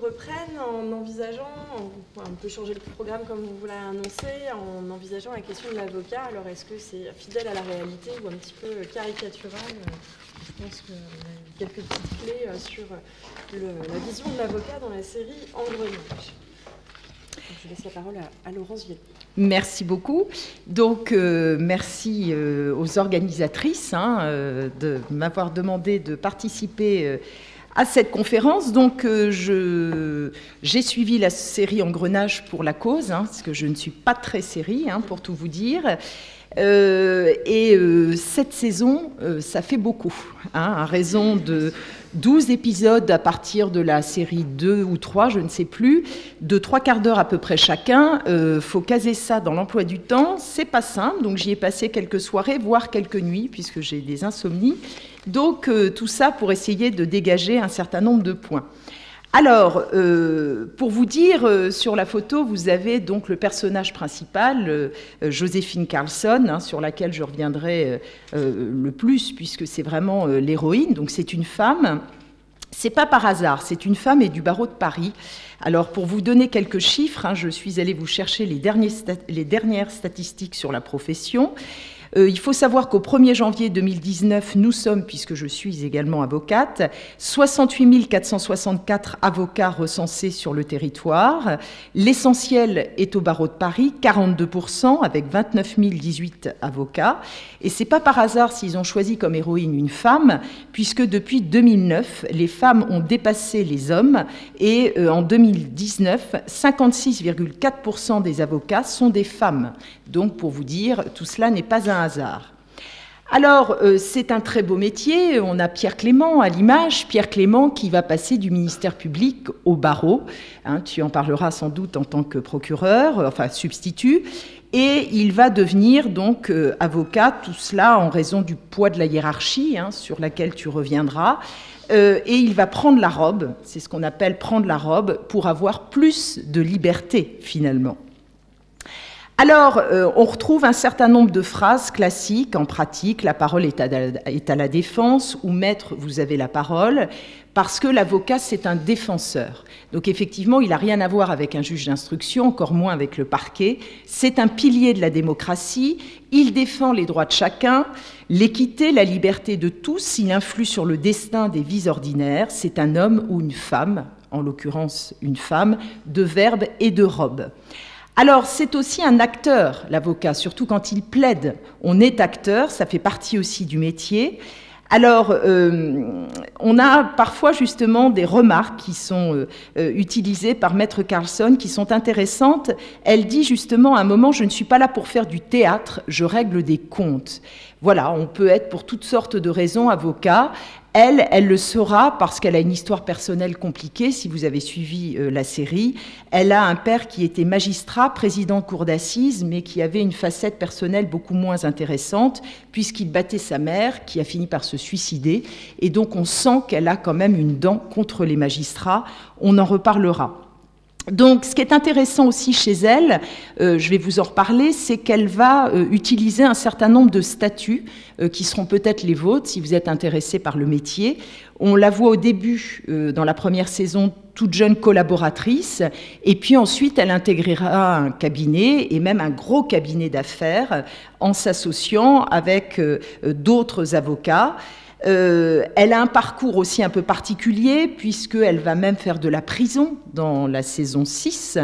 reprenne en envisageant, on peut changer le programme comme vous l'avez annoncé, en envisageant la question de l'avocat. Alors est-ce que c'est fidèle à la réalité ou un petit peu caricatural? Je pense qu'on a quelques petites clés sur la vision de l'avocat dans la série Engrenage. Je laisse la parole à Laurence Vielle. Merci beaucoup. Donc, merci aux organisatrices de m'avoir demandé de participer à cette conférence. Donc, j'ai suivi la série Engrenage pour la cause, parce que je ne suis pas très série, pour tout vous dire. Cette saison, ça fait beaucoup, à raison de 12 épisodes à partir de la série 2 ou 3, je ne sais plus, de 3 quarts d'heure à peu près chacun. Faut caser ça dans l'emploi du temps, c'est pas simple, donc j'y ai passé quelques soirées, voire quelques nuits, puisque j'ai des insomnies. Donc tout ça pour essayer de dégager un certain nombre de points. Alors, pour vous dire, sur la photo, vous avez donc le personnage principal, Joséphine Carlsson, sur laquelle je reviendrai le plus, puisque c'est vraiment l'héroïne. Donc, c'est une femme. C'est pas par hasard, c'est une femme et du barreau de Paris. Alors, pour vous donner quelques chiffres, je suis allée vous chercher les dernières statistiques sur la profession. Il faut savoir qu'au 1er janvier 2019, nous sommes, puisque je suis également avocate, 68 464 avocats recensés sur le territoire. L'essentiel est au barreau de Paris, 42%, avec 29 018 avocats. Et c'est pas par hasard s'ils ont choisi comme héroïne une femme, puisque depuis 2009, les femmes ont dépassé les hommes. Et en 2019, 56,4% des avocats sont des femmes. Donc, pour vous dire, tout cela n'est pas un hasard. Alors, c'est un très beau métier. On a Pierre Clément à l'image. Pierre Clément qui va passer du ministère public au barreau. Tu en parleras sans doute en tant que procureur, enfin substitut. Et il va devenir donc avocat, tout cela en raison du poids de la hiérarchie, sur laquelle tu reviendras. Et il va prendre la robe, c'est ce qu'on appelle prendre la robe, pour avoir plus de liberté finalement. Alors, on retrouve un certain nombre de phrases classiques en pratique. La parole est à la défense, ou maître, vous avez la parole, parce que l'avocat, c'est un défenseur. Donc, effectivement, il n'a rien à voir avec un juge d'instruction, encore moins avec le parquet. C'est un pilier de la démocratie. Il défend les droits de chacun, l'équité, la liberté de tous. Il influe sur le destin des vies ordinaires. C'est un homme ou une femme, en l'occurrence une femme, de verbe et de robe. Alors, c'est aussi un acteur, l'avocat, surtout quand il plaide. On est acteur, ça fait partie aussi du métier. Alors, on a parfois justement des remarques qui sont utilisées par Maître Carlsson, qui sont intéressantes. Elle dit justement à un moment, je ne suis pas là pour faire du théâtre, je règle des comptes. Voilà, on peut être pour toutes sortes de raisons avocat. Elle le sera parce qu'elle a une histoire personnelle compliquée, si vous avez suivi la série. Elle a un père qui était magistrat, président de cour d'assises, mais qui avait une facette personnelle beaucoup moins intéressante, puisqu'il battait sa mère, qui a fini par se suicider. Et donc on sent qu'elle a quand même une dent contre les magistrats. On en reparlera. Donc, ce qui est intéressant aussi chez elle, je vais vous en reparler, c'est qu'elle va utiliser un certain nombre de statuts qui seront peut-être les vôtres si vous êtes intéressé par le métier. On la voit au début, dans la première saison, toute jeune collaboratrice, et puis ensuite elle intégrera un cabinet, et même un gros cabinet d'affaires, en s'associant avec d'autres avocats. Elle a un parcours aussi un peu particulier, puisqu'elle va même faire de la prison dans la saison 6,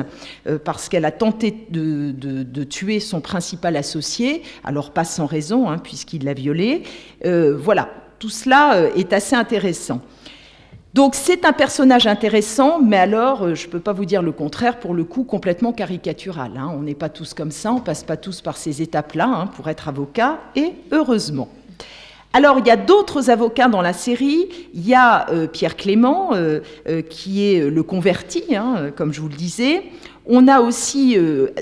parce qu'elle a tenté de tuer son principal associé, alors pas sans raison, puisqu'il l'a violée. Voilà, tout cela est assez intéressant. Donc c'est un personnage intéressant, mais alors, je ne peux pas vous dire le contraire, pour le coup, complètement caricatural. On n'est pas tous comme ça, on ne passe pas tous par ces étapes-là pour être avocat, et heureusement. Alors, il y a d'autres avocats dans la série. Il y a Pierre Clément, qui est le converti, comme je vous le disais. On a aussi,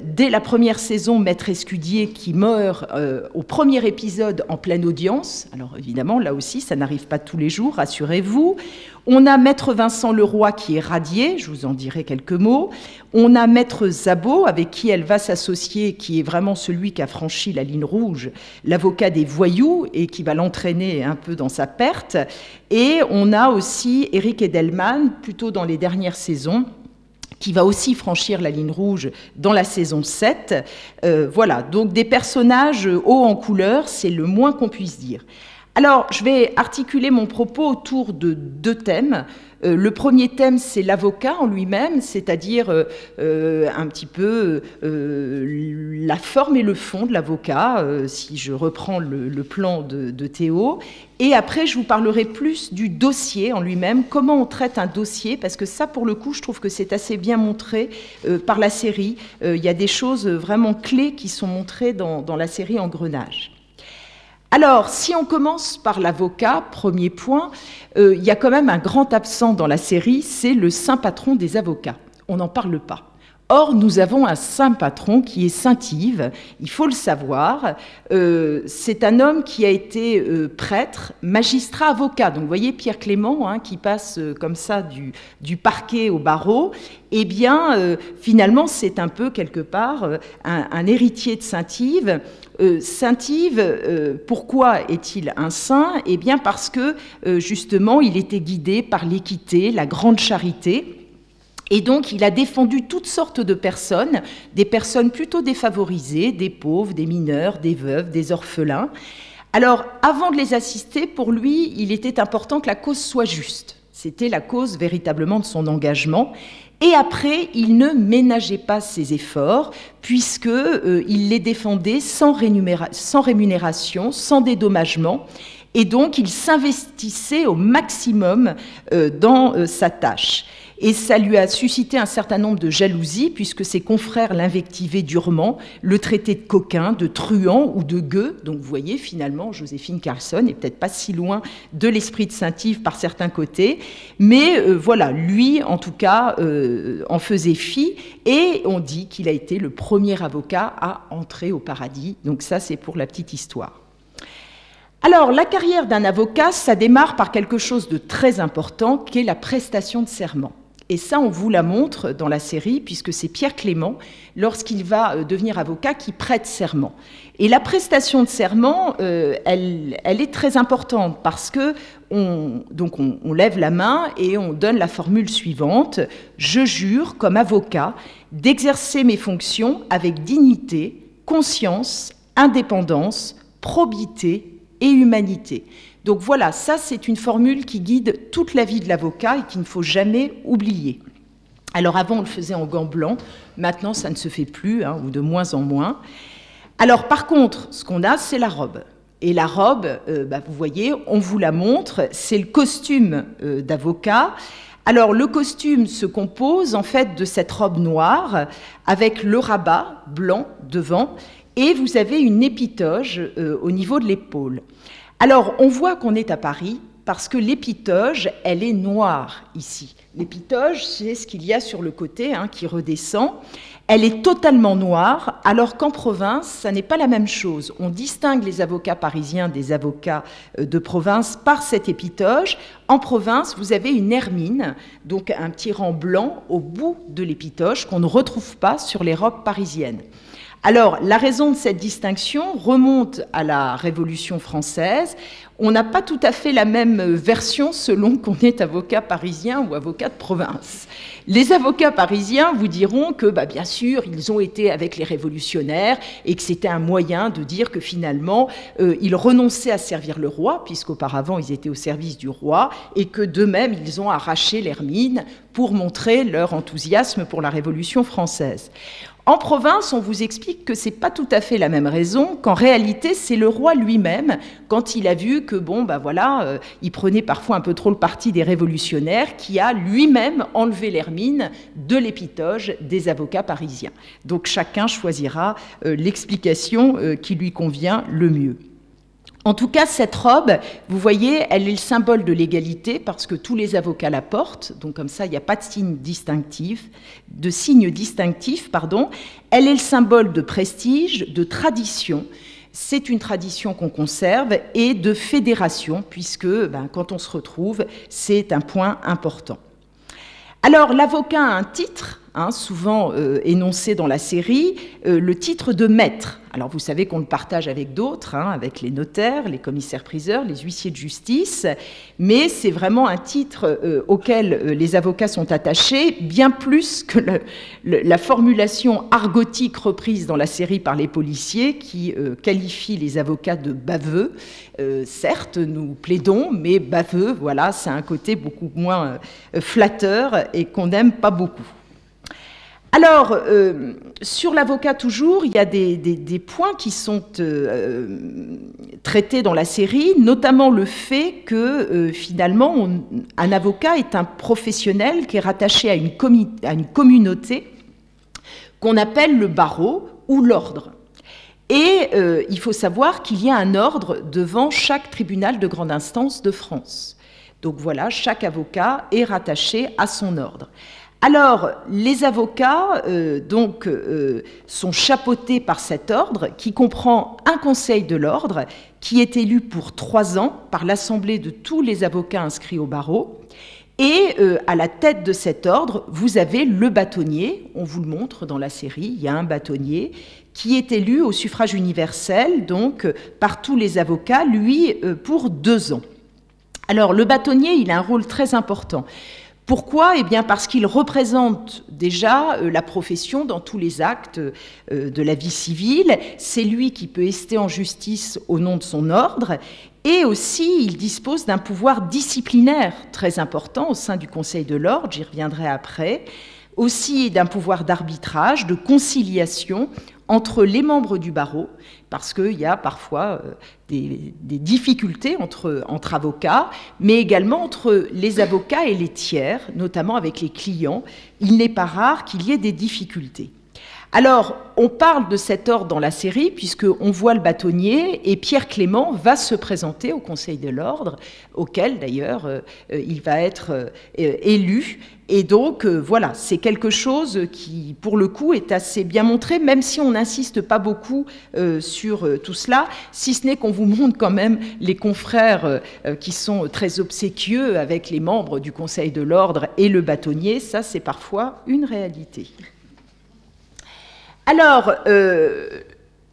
dès la première saison, Maître Escudier qui meurt au premier épisode en pleine audience. Alors évidemment, là aussi, ça n'arrive pas tous les jours, rassurez-vous. On a Maître Vincent Leroy qui est radié, je vous en dirai quelques mots. On a Maître Zabot, avec qui elle va s'associer, qui est vraiment celui qui a franchi la ligne rouge, l'avocat des voyous, et qui va l'entraîner un peu dans sa perte. Et on a aussi Eric Edelman, plutôt dans les dernières saisons, qui va aussi franchir la ligne rouge dans la saison 7. Voilà, donc des personnages hauts en couleur, c'est le moins qu'on puisse dire. Alors, je vais articuler mon propos autour de 2 thèmes. Le premier thème, c'est l'avocat en lui-même, c'est-à-dire un petit peu la forme et le fond de l'avocat, si je reprends le plan de Théo. Et après, je vous parlerai plus du dossier en lui-même, comment on traite un dossier, parce que ça, pour le coup, je trouve que c'est assez bien montré par la série. Il y a des choses vraiment clés qui sont montrées dans la série Engrenage. Alors, si on commence par l'avocat, premier point, il y a quand même un grand absent dans la série, c'est le saint patron des avocats. On n'en parle pas. Or, nous avons un saint patron qui est Saint-Yves, il faut le savoir. C'est un homme qui a été prêtre, magistrat, avocat. Donc, vous voyez Pierre Clément, hein, qui passe comme ça du parquet au barreau. Eh bien, finalement, c'est un peu, quelque part, un héritier de Saint-Yves. Saint-Yves, pourquoi est-il un saint? Eh bien, parce que, justement, il était guidé par l'équité, la grande charité. Et donc, il a défendu toutes sortes de personnes, des personnes plutôt défavorisées, des pauvres, des mineurs, des veuves, des orphelins. Alors, avant de les assister, pour lui, il était important que la cause soit juste. C'était la cause véritablement de son engagement. Et après, il ne ménageait pas ses efforts, puisqu'il les défendait sans rémunération, sans dédommagement. Et donc, il s'investissait au maximum dans sa tâche. Et ça lui a suscité un certain nombre de jalousies, puisque ses confrères l'invectivaient durement, le traitaient de coquin, de truand ou de gueux. Donc vous voyez, finalement, Joséphine Carlson n'est peut-être pas si loin de l'esprit de Saint-Yves par certains côtés. Mais voilà, lui, en tout cas, en faisait fi. Et on dit qu'il a été le premier avocat à entrer au paradis. Donc ça, c'est pour la petite histoire. Alors, la carrière d'un avocat, ça démarre par quelque chose de très important, qui est la prestation de serment. Et ça, on vous la montre dans la série, puisque c'est Pierre Clément, lorsqu'il va devenir avocat, qui prête serment. Et la prestation de serment, elle est très importante, parce que on lève la main et on donne la formule suivante: je jure, comme avocat, d'exercer mes fonctions avec dignité, conscience, indépendance, probité et humanité. Donc voilà, ça c'est une formule qui guide toute la vie de l'avocat et qu'il ne faut jamais oublier. Alors avant on le faisait en gants blancs, maintenant ça ne se fait plus, hein, ou de moins en moins. Alors par contre, ce qu'on a, c'est la robe. Et la robe, vous voyez, on vous la montre, c'est le costume d'avocat. Alors le costume se compose en fait de cette robe noire avec le rabat blanc devant, et vous avez une épitoge au niveau de l'épaule. Alors, on voit qu'on est à Paris parce que l'épitoge, elle est noire ici. L'épitoge, c'est ce qu'il y a sur le côté, hein, qui redescend. Elle est totalement noire, alors qu'en province, ça n'est pas la même chose. On distingue les avocats parisiens des avocats de province par cette épitoge. En province, vous avez une hermine, donc un petit rang blanc au bout de l'épitoge qu'on ne retrouve pas sur les robes parisiennes. Alors, la raison de cette distinction remonte à la Révolution française. On n'a pas tout à fait la même version selon qu'on est avocat parisien ou avocat de province. Les avocats parisiens vous diront que, bien sûr, ils ont été avec les révolutionnaires et que c'était un moyen de dire que finalement, ils renonçaient à servir le roi, puisqu'auparavant, ils étaient au service du roi, et que d'eux-mêmes, ils ont arraché l'hermine pour montrer leur enthousiasme pour la Révolution française. En province, on vous explique que ce n'est pas tout à fait la même raison, qu'en réalité, c'est le roi lui-même, quand il a vu que, il prenait parfois un peu trop le parti des révolutionnaires, qui a lui-même enlevé l'hermine de l'épitoge des avocats parisiens. Donc chacun choisira l'explication qui lui convient le mieux. En tout cas, cette robe, vous voyez, elle est le symbole de l'égalité parce que tous les avocats la portent. Donc comme ça, il n'y a pas de signe distinctif. Elle est le symbole de prestige, de tradition. C'est une tradition qu'on conserve et de fédération puisque quand on se retrouve, c'est un point important. Alors, l'avocat a un titre, souvent énoncé dans la série, le titre de maître. Alors, vous savez qu'on le partage avec d'autres, avec les notaires, les commissaires-priseurs, les huissiers de justice, mais c'est vraiment un titre auquel les avocats sont attachés, bien plus que la formulation argotique reprise dans la série par les policiers qui qualifie les avocats de baveux. Certes, nous plaidons, mais baveux, voilà, c'est un côté beaucoup moins flatteur et qu'on n'aime pas beaucoup. Alors, sur l'avocat toujours, il y a des points qui sont traités dans la série, notamment le fait que finalement, un avocat est un professionnel qui est rattaché à une communauté qu'on appelle le barreau ou l'ordre. Et il faut savoir qu'il y a un ordre devant chaque tribunal de grande instance de France. Donc voilà, chaque avocat est rattaché à son ordre. Alors, les avocats sont chapeautés par cet ordre qui comprend un conseil de l'ordre qui est élu pour 3 ans par l'assemblée de tous les avocats inscrits au barreau. Et à la tête de cet ordre, vous avez le bâtonnier, on vous le montre dans la série, il y a un bâtonnier qui est élu au suffrage universel, donc par tous les avocats, lui, pour 2 ans. Alors, le bâtonnier, il a un rôle très important. Pourquoi ? Eh bien parce qu'il représente déjà la profession dans tous les actes de la vie civile. C'est lui qui peut ester en justice au nom de son ordre. Et aussi, il dispose d'un pouvoir disciplinaire très important au sein du Conseil de l'ordre, j'y reviendrai après. Aussi d'un pouvoir d'arbitrage, de conciliation entre les membres du barreau, parce qu'il y a parfois des difficultés entre avocats, mais également entre les avocats et les tiers, notamment avec les clients. Il n'est pas rare qu'il y ait des difficultés. Alors, on parle de cet ordre dans la série, puisqu'on voit le bâtonnier, et Pierre Clément va se présenter au Conseil de l'ordre, auquel d'ailleurs il va être élu. Et donc, voilà, c'est quelque chose qui, pour le coup, est assez bien montré, même si on n'insiste pas beaucoup sur tout cela, si ce n'est qu'on vous montre quand même les confrères qui sont très obséquieux avec les membres du Conseil de l'ordre et le bâtonnier. Ça, c'est parfois une réalité. Alors,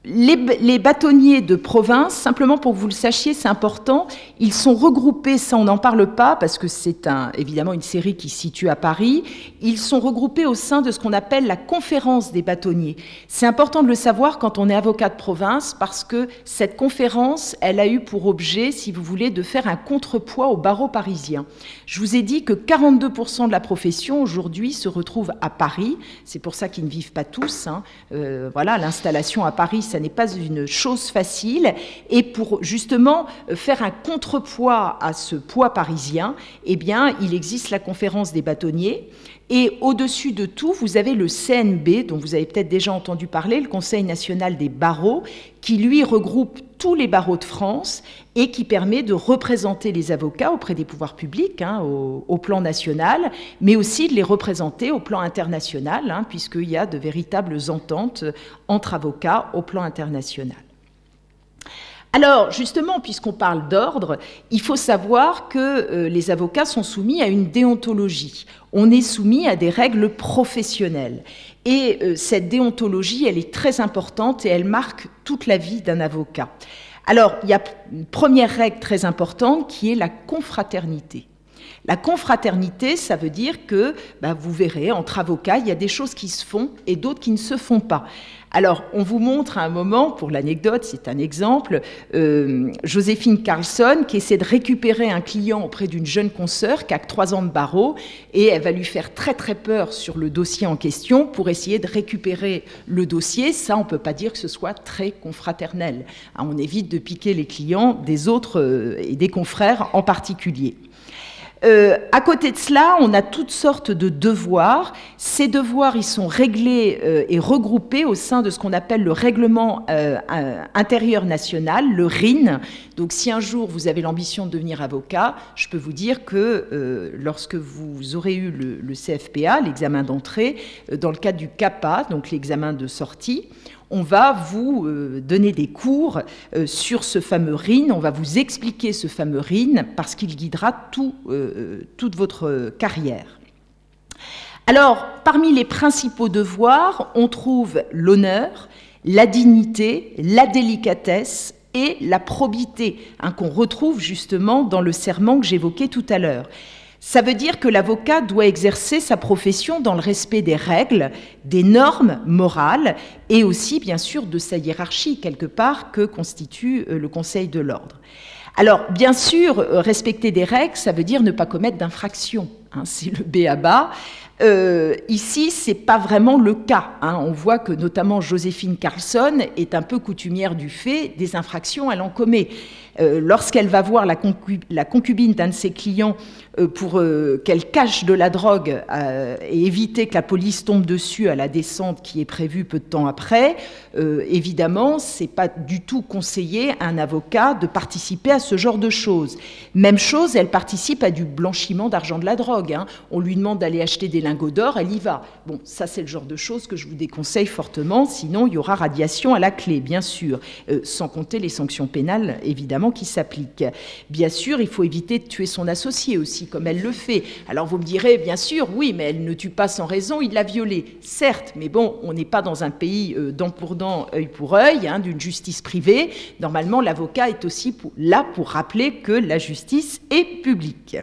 les bâtonniers de province, simplement pour que vous le sachiez, c'est important, ils sont regroupés, ça on n'en parle pas parce que c'est évidemment une série qui se situe à Paris, ils sont regroupés au sein de ce qu'on appelle la conférence des bâtonniers. C'est important de le savoir quand on est avocat de province parce que cette conférence, elle a eu pour objet, si vous voulez, de faire un contrepoids au barreau parisien. Je vous ai dit que 42% de la profession aujourd'hui se retrouve à Paris, c'est pour ça qu'ils ne vivent pas tous, voilà, l'installation à Paris, ça n'est pas une chose facile. Et pour justement faire un contrepoids à ce poids parisien, eh bien, il existe la conférence des bâtonniers. Et au-dessus de tout, vous avez le CNB, dont vous avez peut-être déjà entendu parler, le Conseil national des barreaux, qui lui regroupe tous les barreaux de France et qui permet de représenter les avocats auprès des pouvoirs publics au plan national, mais aussi de les représenter au plan international, puisqu'il y a de véritables ententes entre avocats au plan international. Alors, justement, puisqu'on parle d'ordre, il faut savoir que les avocats sont soumis à une déontologie. On est soumis à des règles professionnelles. Et cette déontologie, elle est très importante et elle marque toute la vie d'un avocat. Alors, il y a une première règle très importante qui est la confraternité. La confraternité, ça veut dire que, vous verrez, entre avocats, il y a des choses qui se font et d'autres qui ne se font pas. Alors, on vous montre à un moment, pour l'anecdote, c'est un exemple, Joséphine Carlson qui essaie de récupérer un client auprès d'une jeune consoeur qui a 3 ans de barreau et elle va lui faire très très peur sur le dossier en question pour essayer de récupérer le dossier. Ça, on ne peut pas dire que ce soit très confraternel. On évite de piquer les clients des autres et des confrères en particulier. À côté de cela, on a toutes sortes de devoirs. Ces devoirs, ils sont réglés et regroupés au sein de ce qu'on appelle le règlement intérieur national, le RIN. Donc si un jour vous avez l'ambition de devenir avocat, je peux vous dire que lorsque vous aurez eu le CFPA, l'examen d'entrée, dans le cadre du CAPA, donc l'examen de sortie, on va vous donner des cours sur ce fameux RIN, on va vous expliquer ce fameux RIN parce qu'il guidera toute votre carrière. Alors, parmi les principaux devoirs, on trouve l'honneur, la dignité, la délicatesse et la probité, qu'on retrouve justement dans le serment que j'évoquais tout à l'heure. Ça veut dire que l'avocat doit exercer sa profession dans le respect des règles, des normes morales et aussi, bien sûr, de sa hiérarchie, quelque part, que constitue le Conseil de l'ordre. Alors, bien sûr, respecter des règles, ça veut dire ne pas commettre d'infraction. C'est le b.a.-ba. Ici, ce n'est pas vraiment le cas. On voit que notamment Joséphine Carlsson est un peu coutumière du fait, des infractions, elle en commet. Lorsqu'elle va voir la concubine d'un de ses clients pour qu'elle cache de la drogue et éviter que la police tombe dessus à la descente qui est prévue peu de temps après, évidemment, ce n'est pas du tout conseillé à un avocat de participer à ce genre de choses. Même chose, elle participe à du blanchiment d'argent de la drogue. On lui demande d'aller acheter des lingots d'or, elle y va. Bon, ça c'est le genre de choses que je vous déconseille fortement, sinon il y aura radiation à la clé, bien sûr, sans compter les sanctions pénales, évidemment, qui s'appliquent. Bien sûr, il faut éviter de tuer son associé aussi, comme elle le fait. Alors vous me direz, bien sûr, oui, mais elle ne tue pas sans raison, il l'a violée. Certes, mais bon, on n'est pas dans un pays dent pour dent, œil pour œil, d'une justice privée. Normalement, l'avocat est aussi là pour rappeler que la justice est publique.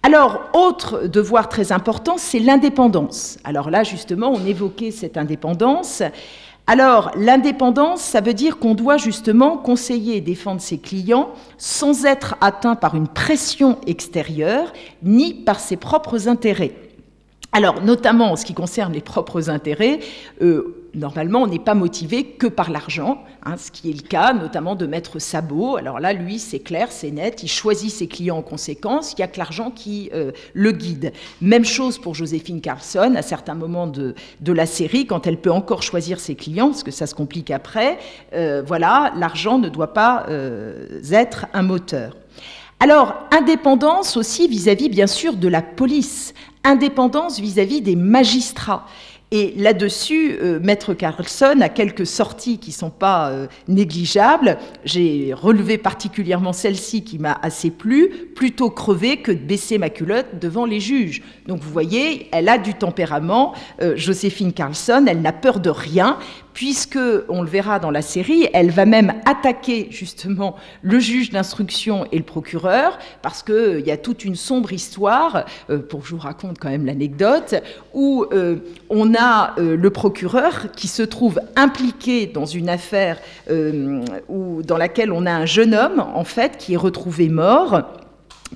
Alors, autre devoir très important, c'est l'indépendance. Alors là, justement, on évoquait cette indépendance. Alors, l'indépendance, ça veut dire qu'on doit justement conseiller et défendre ses clients sans être atteint par une pression extérieure ni par ses propres intérêts. Alors, notamment en ce qui concerne les propres intérêts, normalement, on n'est pas motivé que par l'argent, ce qui est le cas notamment de Maître Sabot. Alors là, lui, c'est clair, c'est net, il choisit ses clients en conséquence, il n'y a que l'argent qui le guide. Même chose pour Joséphine Carlsson, à certains moments de la série, quand elle peut encore choisir ses clients, parce que ça se complique après, voilà, l'argent ne doit pas être un moteur. Alors, indépendance aussi vis-à-vis, bien sûr, de la police, indépendance vis-à-vis des magistrats. Et là-dessus, Maître Carlsson a quelques sorties qui ne sont pas négligeables. J'ai relevé particulièrement celle-ci qui m'a assez plu, plutôt crever que de baisser ma culotte devant les juges. Donc vous voyez, elle a du tempérament, Joséphine Carlsson, elle n'a peur de rien, puisque, on le verra dans la série, elle va même attaquer justement le juge d'instruction et le procureur, parce qu'il y a toute une sombre histoire, pour que je vous raconte quand même l'anecdote, où on a le procureur qui se trouve impliqué dans une affaire dans laquelle on a un jeune homme, en fait, qui est retrouvé mort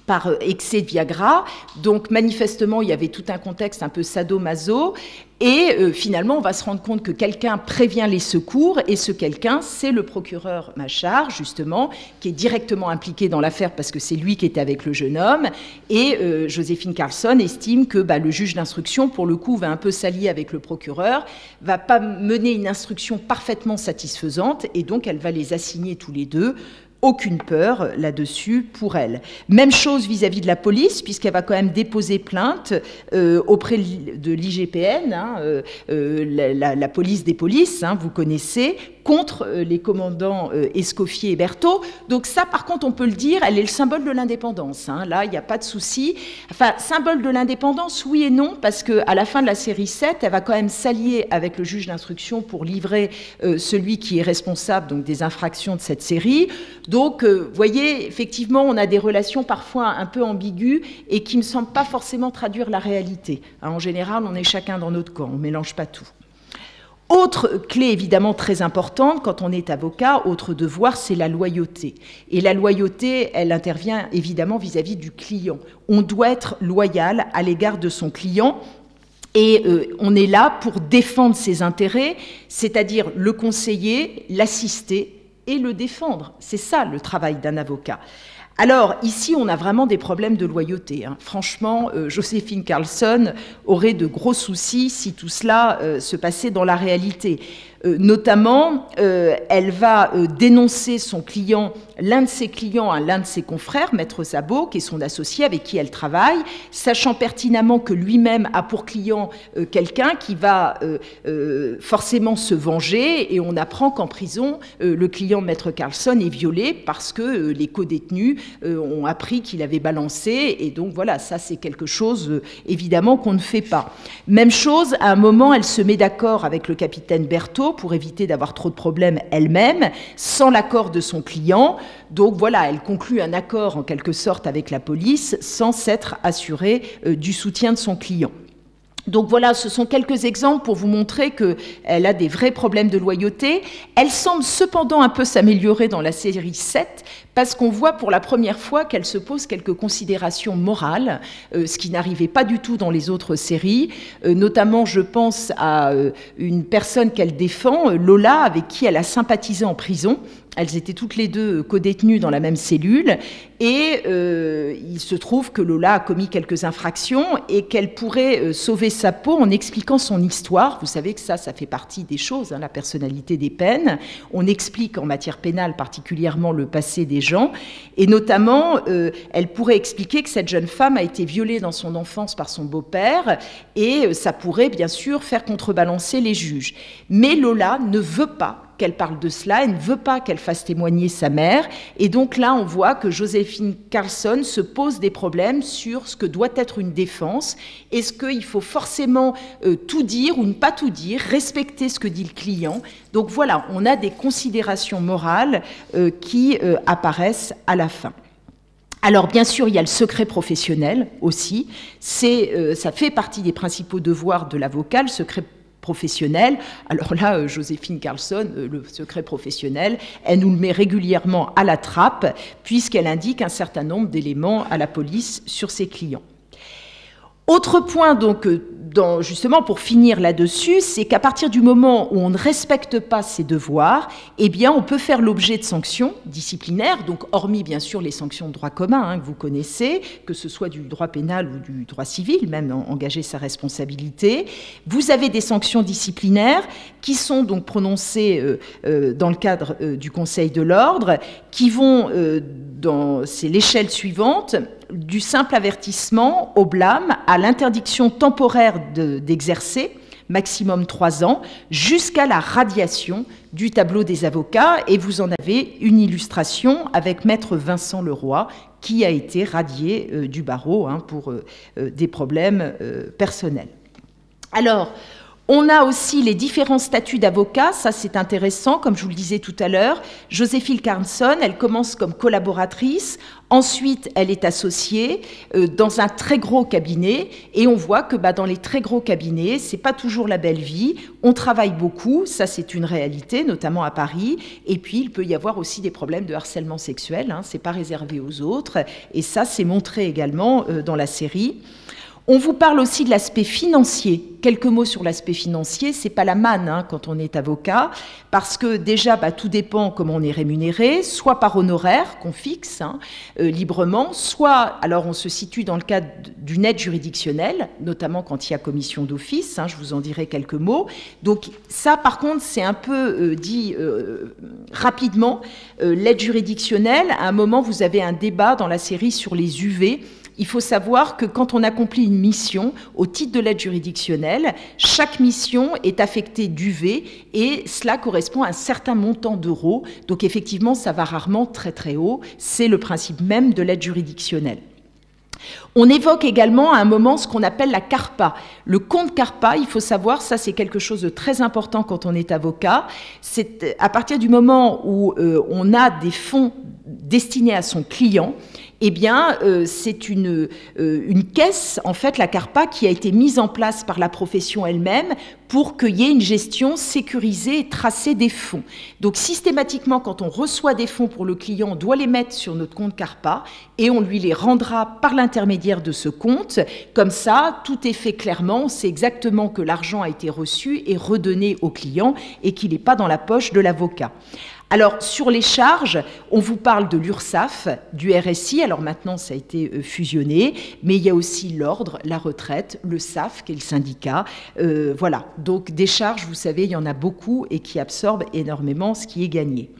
par excès de Viagra. Donc manifestement, il y avait tout un contexte un peu sado-maso. Et finalement, on va se rendre compte que quelqu'un prévient les secours, et ce quelqu'un, c'est le procureur Machar, justement, qui est directement impliqué dans l'affaire parce que c'est lui qui était avec le jeune homme. Et Joséphine Carlsson estime que le juge d'instruction, pour le coup, va un peu s'allier avec le procureur, va pas mener une instruction parfaitement satisfaisante, et donc elle va les assigner tous les deux. Aucune peur là-dessus pour elle. Même chose vis-à-vis de la police, puisqu'elle va quand même déposer plainte auprès de l'IGPN, la police des polices, vous connaissez, contre les commandants Escoffier et Berthaud. Donc ça, par contre, on peut le dire, elle est le symbole de l'indépendance. Là, il n'y a pas de souci. Enfin, symbole de l'indépendance, oui et non, parce qu'à la fin de la série 7, elle va quand même s'allier avec le juge d'instruction pour livrer celui qui est responsable donc, des infractions de cette série. Donc, vous voyez, effectivement, on a des relations parfois un peu ambiguës et qui ne semblent pas forcément traduire la réalité. En général, on est chacun dans notre camp, on ne mélange pas tout. Autre clé évidemment très importante quand on est avocat, autre devoir, c'est la loyauté. Et la loyauté, elle intervient évidemment vis-à-vis du client. On doit être loyal à l'égard de son client. Et on est là pour défendre ses intérêts, c'est-à-dire le conseiller, l'assister et le défendre. C'est ça le travail d'un avocat. Alors, ici, on a vraiment des problèmes de loyauté. Franchement, Joséphine Carlsson aurait de gros soucis si tout cela se passait dans la réalité. Notamment, elle va dénoncer son client, l'un de ses clients, l'un de ses confrères, Maître Szabó, qui est son associé avec qui elle travaille, sachant pertinemment que lui-même a pour client quelqu'un qui va forcément se venger, et on apprend qu'en prison, le client de Maître Carlsson est violé parce que les codétenus ont appris qu'il avait balancé, et donc voilà, ça c'est quelque chose évidemment qu'on ne fait pas. Même chose, à un moment, elle se met d'accord avec le capitaine Berthaud pour éviter d'avoir trop de problèmes elle-même, sans l'accord de son client. Donc voilà, elle conclut un accord en quelque sorte avec la police sans s'être assurée du soutien de son client. Donc voilà, ce sont quelques exemples pour vous montrer qu'elle a des vrais problèmes de loyauté. Elle semble cependant un peu s'améliorer dans la série 7, parce qu'on voit pour la première fois qu'elle se pose quelques considérations morales, ce qui n'arrivait pas du tout dans les autres séries. Notamment, je pense à une personne qu'elle défend, Lola, avec qui elle a sympathisé en prison. Elles étaient toutes les deux codétenues dans la même cellule, et il se trouve que Lola a commis quelques infractions et qu'elle pourrait sauver sa peau en expliquant son histoire. Vous savez que ça fait partie des choses, la personnalité des peines. On explique en matière pénale particulièrement le passé des gens, et notamment, elle pourrait expliquer que cette jeune femme a été violée dans son enfance par son beau-père, et ça pourrait bien sûr faire contrebalancer les juges. Mais Lola ne veut pas qu'elle parle de cela, elle ne veut pas qu'elle fasse témoigner sa mère, et donc là on voit que Joséphine Carlsson se pose des problèmes sur ce que doit être une défense. Est-ce qu'il faut forcément tout dire ou ne pas tout dire, respecter ce que dit le client? Donc voilà, on a des considérations morales qui apparaissent à la fin. Alors bien sûr, il y a le secret professionnel aussi, ça fait partie des principaux devoirs de l'avocat, le secret professionnel. Alors là, Joséphine Carlsson, le secret professionnel, elle nous le met régulièrement à la trappe, puisqu'elle indique un certain nombre d'éléments à la police sur ses clients. Autre point, donc, justement, pour finir là-dessus, c'est qu'à partir du moment où on ne respecte pas ses devoirs, eh bien, on peut faire l'objet de sanctions disciplinaires, donc hormis, bien sûr, les sanctions de droit commun que vous connaissez, que ce soit du droit pénal ou du droit civil, même engager sa responsabilité. Vous avez des sanctions disciplinaires qui sont donc prononcées dans le cadre du Conseil de l'ordre, qui vont c'est l'échelle suivante: du simple avertissement au blâme, à l'interdiction temporaire d'exercer, maximum 3 ans, jusqu'à la radiation du tableau des avocats. Et vous en avez une illustration avec Maître Vincent Leroy, qui a été radié du barreau pour des problèmes personnels. Alors, on a aussi les différents statuts d'avocat, ça c'est intéressant, comme je vous le disais tout à l'heure. Joséphine Carlsson, elle commence comme collaboratrice, ensuite elle est associée dans un très gros cabinet, et on voit que dans les très gros cabinets, c'est pas toujours la belle vie, on travaille beaucoup, ça c'est une réalité, notamment à Paris, et puis il peut y avoir aussi des problèmes de harcèlement sexuel, c'est pas réservé aux autres, et ça c'est montré également dans la série. On vous parle aussi de l'aspect financier. Quelques mots sur l'aspect financier. C'est pas la manne quand on est avocat, parce que déjà, tout dépend comment on est rémunéré, soit par honoraire qu'on fixe librement, soit, alors on se situe dans le cadre d'une aide juridictionnelle, notamment quand il y a commission d'office. Je vous en dirai quelques mots. Donc ça, par contre, c'est un peu dit rapidement. L'aide juridictionnelle, à un moment, vous avez un débat dans la série sur les UV. Il faut savoir que quand on accomplit une mission au titre de l'aide juridictionnelle, chaque mission est affectée d'UV et cela correspond à un certain montant d'euros. Donc effectivement, ça va rarement très très haut. C'est le principe même de l'aide juridictionnelle. On évoque également à un moment ce qu'on appelle la CARPA. Le compte CARPA, il faut savoir, ça c'est quelque chose de très important quand on est avocat. C'est à partir du moment où on a des fonds destinés à son client, eh bien, c'est une caisse, en fait, la CARPA, qui a été mise en place par la profession elle-même pour qu'il y ait une gestion sécurisée et tracée des fonds. Donc, systématiquement, quand on reçoit des fonds pour le client, on doit les mettre sur notre compte CARPA et on lui les rendra par l'intermédiaire de ce compte. Comme ça, tout est fait clairement, on sait exactement que l'argent a été reçu et redonné au client et qu'il n'est pas dans la poche de l'avocat. Alors, sur les charges, on vous parle de l'URSSAF, du RSI, alors maintenant ça a été fusionné, mais il y a aussi l'ordre, la retraite, le SAF, qui est le syndicat, voilà. Donc des charges, vous savez, il y en a beaucoup et qui absorbent énormément ce qui est gagné.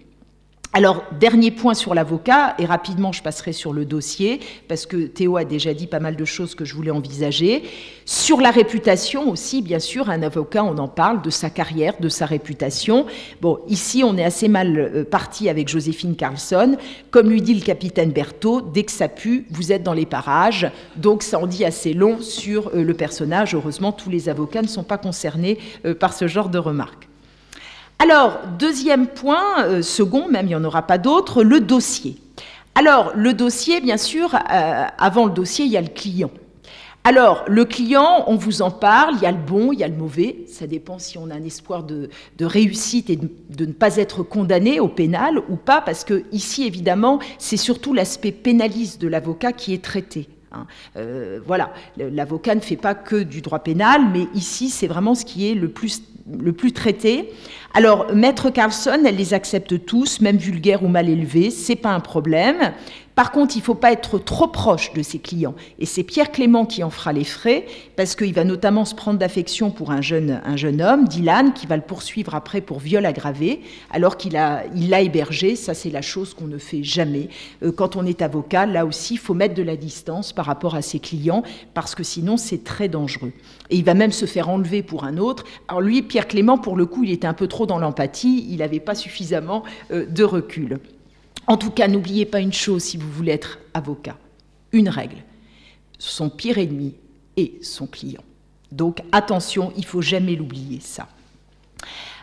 Alors, dernier point sur l'avocat, et rapidement je passerai sur le dossier, parce que Théo a déjà dit pas mal de choses que je voulais envisager. Sur la réputation aussi, bien sûr, un avocat, on en parle, de sa carrière, de sa réputation. Bon, ici, on est assez mal parti avec Joséphine Carlsson. Comme lui dit le capitaine Berthaud, dès que ça pue, vous êtes dans les parages. Donc, ça en dit assez long sur le personnage. Heureusement, tous les avocats ne sont pas concernés par ce genre de remarques. Alors, deuxième point, second, même il n'y en aura pas d'autre, le dossier. Alors, le dossier, bien sûr, avant le dossier, il y a le client. Alors, le client, on vous en parle, il y a le bon, il y a le mauvais, ça dépend si on a un espoir de réussite et de ne pas être condamné au pénal ou pas, parce que ici, évidemment, c'est surtout l'aspect pénaliste de l'avocat qui est traité. Voilà, l'avocat ne fait pas que du droit pénal, mais ici, c'est vraiment ce qui est le plus traité. Alors, Maître Carlsson, elle les accepte tous, même vulgaires ou mal élevés, c'est pas un problème. Par contre, il ne faut pas être trop proche de ses clients. Et c'est Pierre Clément qui en fera les frais, parce qu'il va notamment se prendre d'affection pour un jeune homme, Dylan, qui va le poursuivre après pour viol aggravé, alors qu'il l'a hébergé. Ça, c'est la chose qu'on ne fait jamais. Quand on est avocat, là aussi, il faut mettre de la distance par rapport à ses clients, parce que sinon, c'est très dangereux. Et il va même se faire enlever pour un autre. Alors lui, Pierre Clément, pour le coup, il était un peu trop dans l'empathie, il n'avait pas suffisamment de recul. En tout cas, n'oubliez pas une chose si vous voulez être avocat, une règle, son pire ennemi est son client. Donc attention, il ne faut jamais l'oublier, ça.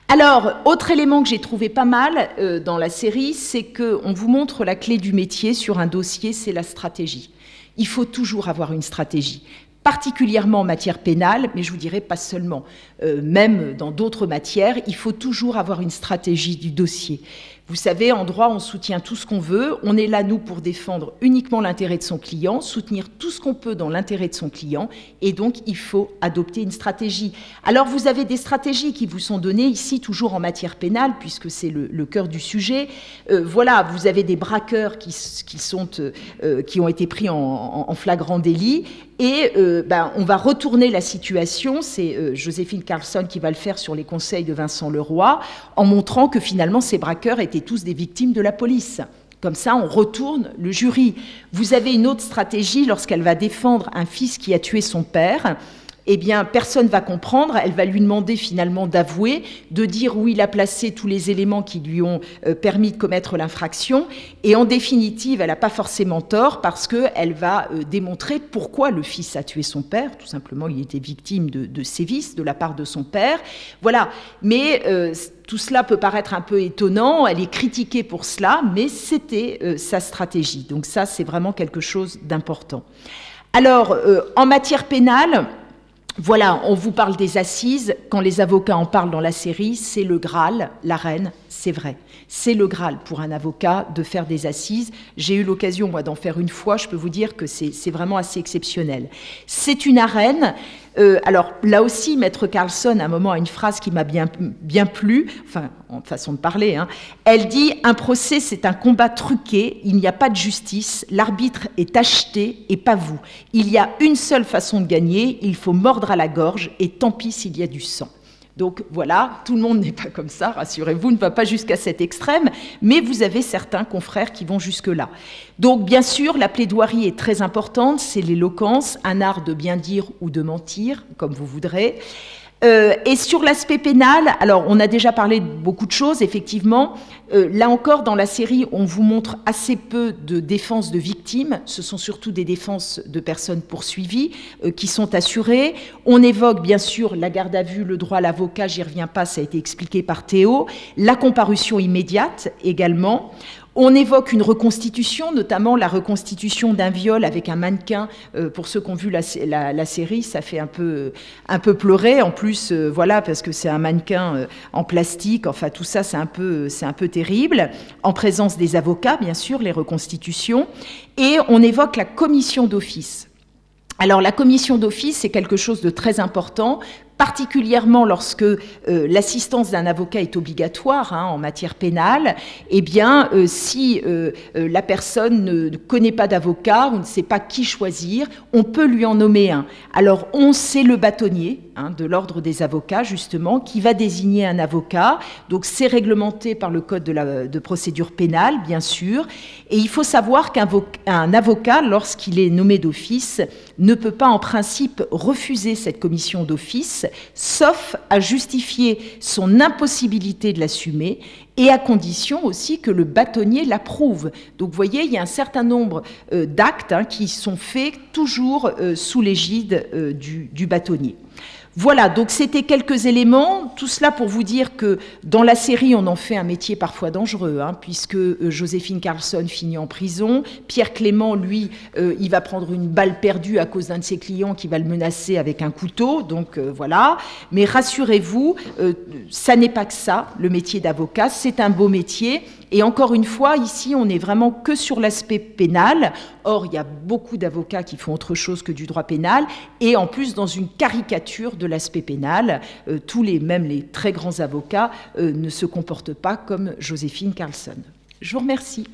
Alors, autre élément que j'ai trouvé pas mal dans la série, c'est qu'on vous montre la clé du métier sur un dossier, c'est la stratégie. Il faut toujours avoir une stratégie, particulièrement en matière pénale, mais je vous dirais pas seulement. Même dans d'autres matières, il faut toujours avoir une stratégie du dossier. Vous savez, en droit, on soutient tout ce qu'on veut. On est là, nous, pour défendre uniquement l'intérêt de son client, soutenir tout ce qu'on peut dans l'intérêt de son client. Et donc, il faut adopter une stratégie. Alors, vous avez des stratégies qui vous sont données ici, toujours en matière pénale, puisque c'est le cœur du sujet. Voilà, vous avez des braqueurs qui ont été pris en flagrant délit. Et on va retourner la situation, c'est Joséphine Carlsson qui va le faire sur les conseils de Vincent Leroy, en montrant que finalement ces braqueurs étaient tous des victimes de la police. Comme ça, on retourne le jury. Vous avez une autre stratégie lorsqu'elle va défendre un fils qui a tué son père. Eh bien, personne ne va comprendre, elle va lui demander finalement d'avouer, de dire où il a placé tous les éléments qui lui ont permis de commettre l'infraction, et en définitive, elle n'a pas forcément tort, parce qu'elle va démontrer pourquoi le fils a tué son père, tout simplement il était victime de sévices de la part de son père, voilà, mais tout cela peut paraître un peu étonnant, elle est critiquée pour cela, mais c'était sa stratégie, donc ça c'est vraiment quelque chose d'important. Alors, en matière pénale, voilà, on vous parle des assises. Quand les avocats en parlent dans la série, c'est le Graal, la reine, c'est vrai. C'est le Graal pour un avocat de faire des assises. J'ai eu l'occasion, moi, d'en faire une fois. Je peux vous dire que c'est vraiment assez exceptionnel. C'est une arène. Alors, là aussi, Maître Carlsson, à un moment, a une phrase qui m'a bien plu, enfin, en façon de parler. Hein. Elle dit « Un procès, c'est un combat truqué. Il n'y a pas de justice. L'arbitre est acheté et pas vous. Il y a une seule façon de gagner. Il faut mordre à la gorge et tant pis s'il y a du sang. » Donc voilà, tout le monde n'est pas comme ça, rassurez-vous, ne va pas jusqu'à cet extrême, mais vous avez certains confrères qui vont jusque-là. Donc bien sûr, la plaidoirie est très importante, c'est l'éloquence, un art de bien dire ou de mentir, comme vous voudrez. Et sur l'aspect pénal, alors on a déjà parlé de beaucoup de choses, effectivement. Là encore, dans la série, on vous montre assez peu de défenses de victimes. Ce sont surtout des défenses de personnes poursuivies qui sont assurées. On évoque bien sûr la garde à vue, le droit à l'avocat, j'y reviens pas, ça a été expliqué par Théo. La comparution immédiate également. On évoque une reconstitution, notamment la reconstitution d'un viol avec un mannequin. Pour ceux qui ont vu la série, ça fait un peu pleurer. En plus, voilà, parce que c'est un mannequin en plastique. Enfin, tout ça, c'est un peu terrible. En présence des avocats, bien sûr, les reconstitutions. Et on évoque la commission d'office. Alors, la commission d'office, c'est quelque chose de très important particulièrement lorsque l'assistance d'un avocat est obligatoire en matière pénale, eh bien, si la personne ne connaît pas d'avocat ou ne sait pas qui choisir, on peut lui en nommer un. Alors, c'est le bâtonnier de l'ordre des avocats, justement, qui va désigner un avocat. Donc, c'est réglementé par le code de procédure pénale, bien sûr. Et il faut savoir qu'un avocat, lorsqu'il est nommé d'office, ne peut pas, en principe, refuser cette commission d'office, sauf à justifier son impossibilité de l'assumer et à condition aussi que le bâtonnier l'approuve. Donc, vous voyez, il y a un certain nombre d'actes qui sont faits toujours sous l'égide du bâtonnier. Voilà, donc c'était quelques éléments, tout cela pour vous dire que dans la série, on en fait un métier parfois dangereux, puisque Joséphine Carlson finit en prison, Pierre Clément, lui, il va prendre une balle perdue à cause d'un de ses clients qui va le menacer avec un couteau, donc voilà. Mais rassurez-vous, ça n'est pas que ça, le métier d'avocat, c'est un beau métier. Et encore une fois, ici, on n'est vraiment que sur l'aspect pénal. Or, il y a beaucoup d'avocats qui font autre chose que du droit pénal, et en plus, dans une caricature de l'aspect pénal, même les très grands avocats ne se comportent pas comme Joséphine Carlson. Je vous remercie.